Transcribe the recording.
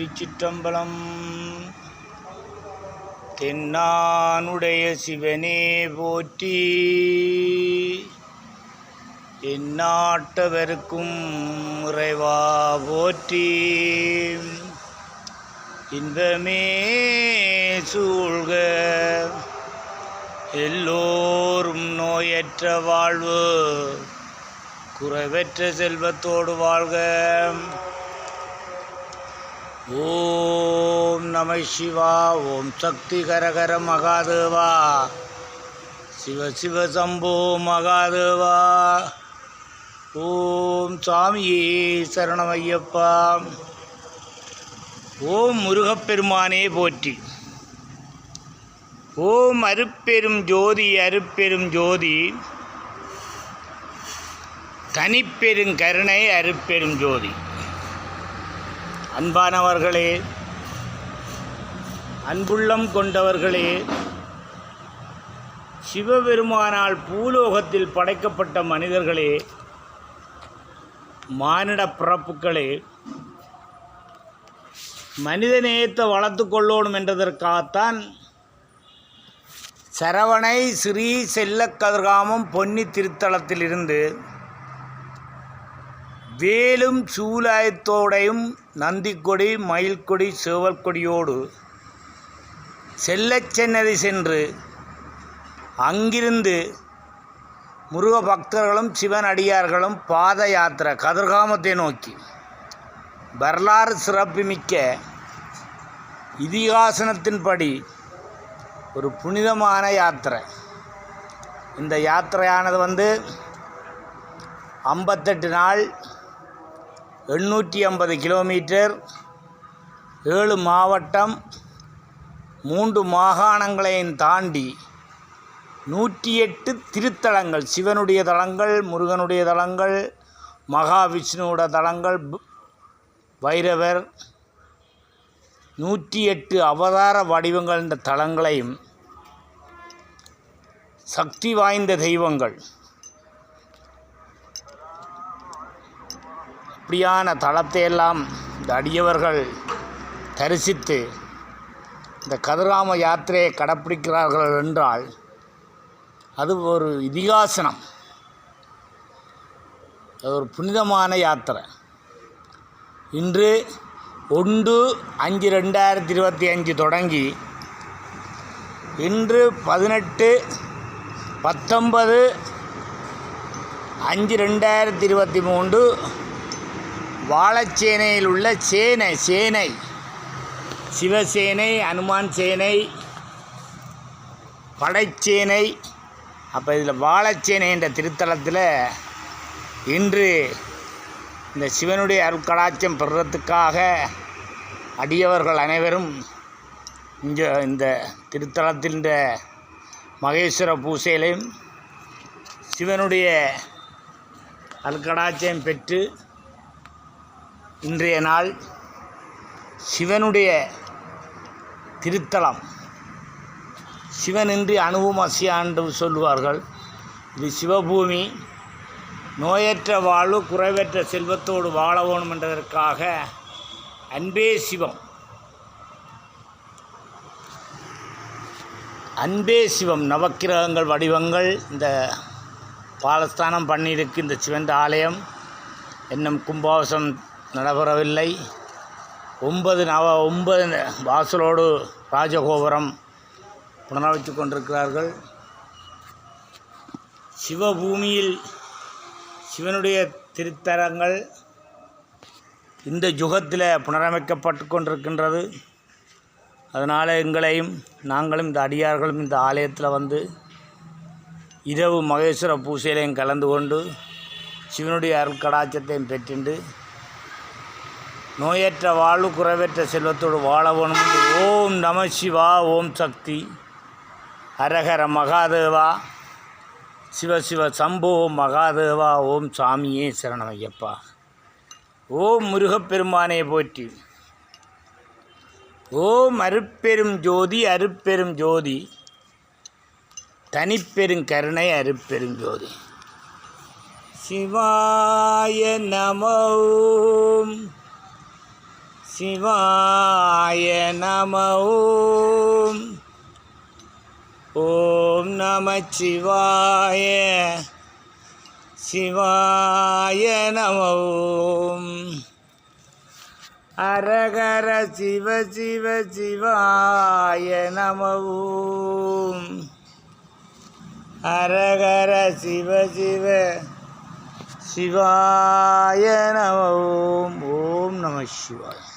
திருச்சிற்றம்பலம். தென்னானுடைய சிவனே போற்றி, எந்நாட்டவர்க்கும் இறைவா போற்றி. இன்பமே சூழ்க எல்லோரும் நோயற்ற வாழ்வு, குறைவற்ற செல்வத்தோடு வாழ்க. ஓம் நம சிவா. ஓம் சக்தி கரகர மகாதேவா. சிவ சிவ சம்போ மகாதேவா. ஓம் சாமியே சரணமையப்பா. ஓம் முருகப்பெருமானே போற்றி. ஓம் அருட்பெரும் ஜோதி அருட்பெரும் ஜோதி, தனிப்பெருங்கருணை அருட்பெரும் ஜோதி. அன்பானவர்களே, அன்புள்ளம் கொண்டவர்களே, சிவபெருமானால் பூலோகத்தில் படைக்கப்பட்ட மனிதர்களே, மானிட பிறப்புகளே, மனிதநேயத்தை வளர்த்து கொள்ளணும் என்றதற்காகத்தான் சரவணை ஸ்ரீ செல்லக்கதிர்காமம் பொன்னி திருத்தலத்திலிருந்து வேலும் சூலாயத்தோடையும் நந்திக்கொடி மயில்கொடி சேவல் கொடியோடு செல்லச்சன்னதி சென்று அங்கிருந்து முருக பக்தர்களும் சிவன் அடியார்களும் பாத யாத்திரை கதிர்காமத்தை நோக்கி வரலாறு சிறப்புமிக்க இதிகாசனத்தின்படி ஒரு புனிதமான யாத்திரை. இந்த யாத்திரையானது 58 நாள் 850 கிலோமீட்டர், 7 மாவட்டம் 3 மாகாணங்களையும் தாண்டி 108 திருத்தலங்கள், சிவனுடைய தலங்கள், முருகனுடைய தலங்கள், மகாவிஷ்ணுவோட தலங்கள், வைரவர் 108 அவதார வடிவங்கள் என்ற தலங்களையும், சக்தி வாய்ந்த தெய்வங்கள், இப்படியான தலத்தையெல்லாம் இந்த அடியவர்கள் தரிசித்து இந்த கதிர்காம யாத்திரையை கடைப்பிடிக்கிறார்கள் என்றால் அது ஒரு இதிகாசனம், அது ஒரு புனிதமான யாத்திரை. இன்று 1/5/2025 தொடங்கி இன்று 18/19/2023 வாழச்சேனையில் உள்ள சேனை சிவசேனை, அனுமான் சேனை, படைச்சேனை, அப்போ இதில் வாழச்சேனை என்ற திருத்தலத்தில் இன்று இந்த சிவனுடைய அருட்கடாட்சம் பெறுறதுக்காக அடியவர்கள் அனைவரும் இந்த திருத்தலத்தின் மகேஸ்வர பூசையிலையும் சிவனுடைய அருட்கடாட்சம் பெற்று இன்றைய நாள் சிவனுடைய திருத்தலம். சிவனின்றி அணுவும் அசியா என்று சொல்லுவார்கள். இது சிவபூமி. நோயற்ற வாழ்வு, குறைவற்ற செல்வத்தோடு வாழ வேணும் என்றதற்காக அன்பே சிவம், அன்பே சிவம் நவக்கிரகங்கள் வடிவங்கள் இந்த பாலஸ்தானம் பண்ணியிருக்கு. இந்த சிவன் ஆலயம் இன்னும் கும்பாபிஷேகம் நடைபெறவில்லை. 9 வாசலோடு ராஜகோபுரம் புனரமைத்து கொண்டிருக்கிறார்கள். சிவபூமியில் சிவனுடைய திருத்தலங்கள் இந்த யுகத்தில் புனரமைக்கப்பட்டு கொண்டிருக்கின்றது. அதனால் எங்களையும் நாங்களும் இந்த அடியார்களும் இந்த ஆலயத்தில் இரவு மகேஸ்வர பூசையிலையும் கலந்து கொண்டு சிவனுடைய அருட்கடாட்சத்தையும் பெற்றுண்டு நோயற்ற வாழ்வு, குறைவற்ற செல்வத்தோடு வாழ வேணும். ஓம் நம சிவா. ஓம் சக்தி ஹரஹர மகாதேவா. சிவ சிவ சம்போ மகாதேவா. ஓம் சாமியே சரணமையப்பா. ஓம் முருகப்பெருமானே போற்றி. ஓம் அருட்பெரும் ஜோதி அருட்பெரும் ஜோதி, தனிப்பெருங்கருணை அருட்பெரும் ஜோதி. சிவாய நமோ சிவாய நம ஓம். ஓம் நமச்சிவாய சிவாய நம ஓம். அரகர சிவ சிவ சிவாய நம ஓம். அரகர சிவ சிவ சிவாய நம ஓம். ஓம் நம சிவாய.